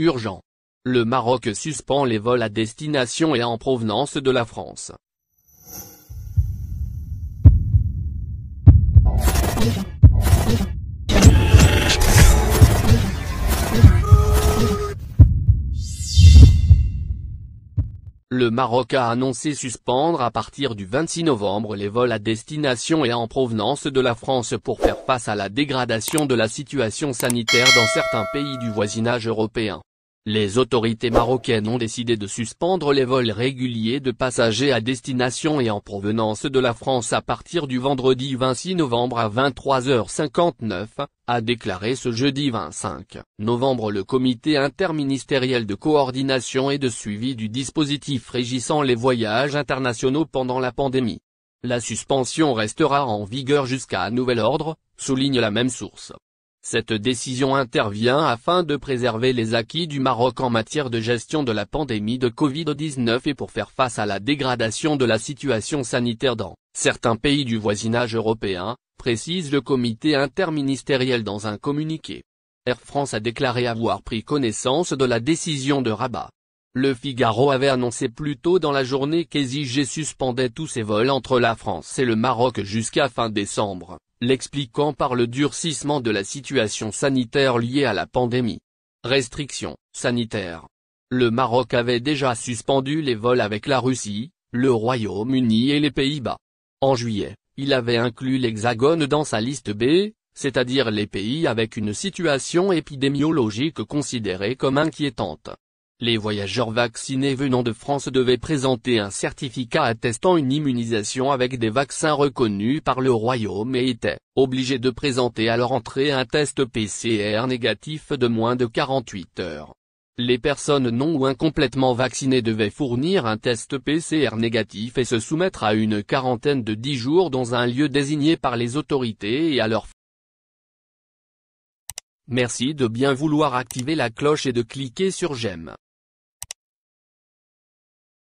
Urgent. Le Maroc suspend les vols à destination et en provenance de la France. Le Maroc a annoncé suspendre à partir du 26 novembre les vols à destination et en provenance de la France pour faire face à la dégradation de la situation sanitaire dans certains pays du voisinage européen. Les autorités marocaines ont décidé de suspendre les vols réguliers de passagers à destination et en provenance de la France à partir du vendredi 26 novembre à 23h59, a déclaré ce jeudi 25 novembre le comité interministériel de coordination et de suivi du dispositif régissant les voyages internationaux pendant la pandémie. La suspension restera en vigueur jusqu'à nouvel ordre, souligne la même source. Cette décision intervient afin de préserver les acquis du Maroc en matière de gestion de la pandémie de Covid-19 et pour faire face à la dégradation de la situation sanitaire dans certains pays du voisinage européen, précise le comité interministériel dans un communiqué. Air France a déclaré avoir pris connaissance de la décision de Rabat. Le Figaro avait annoncé plus tôt dans la journée qu'EasyJet suspendait tous ses vols entre la France et le Maroc jusqu'à fin décembre, l'expliquant par le durcissement de la situation sanitaire liée à la pandémie. Restrictions sanitaires. Le Maroc avait déjà suspendu les vols avec la Russie, le Royaume-Uni et les Pays-Bas. En juillet, il avait inclus l'Hexagone dans sa liste B, c'est-à-dire les pays avec une situation épidémiologique considérée comme inquiétante. Les voyageurs vaccinés venant de France devaient présenter un certificat attestant une immunisation avec des vaccins reconnus par le Royaume et étaient obligés de présenter à leur entrée un test PCR négatif de moins de 48 heures. Les personnes non ou incomplètement vaccinées devaient fournir un test PCR négatif et se soumettre à une quarantaine de 10 jours dans un lieu désigné par les autorités et à leur. Merci de bien vouloir activer la cloche et de cliquer sur j'aime.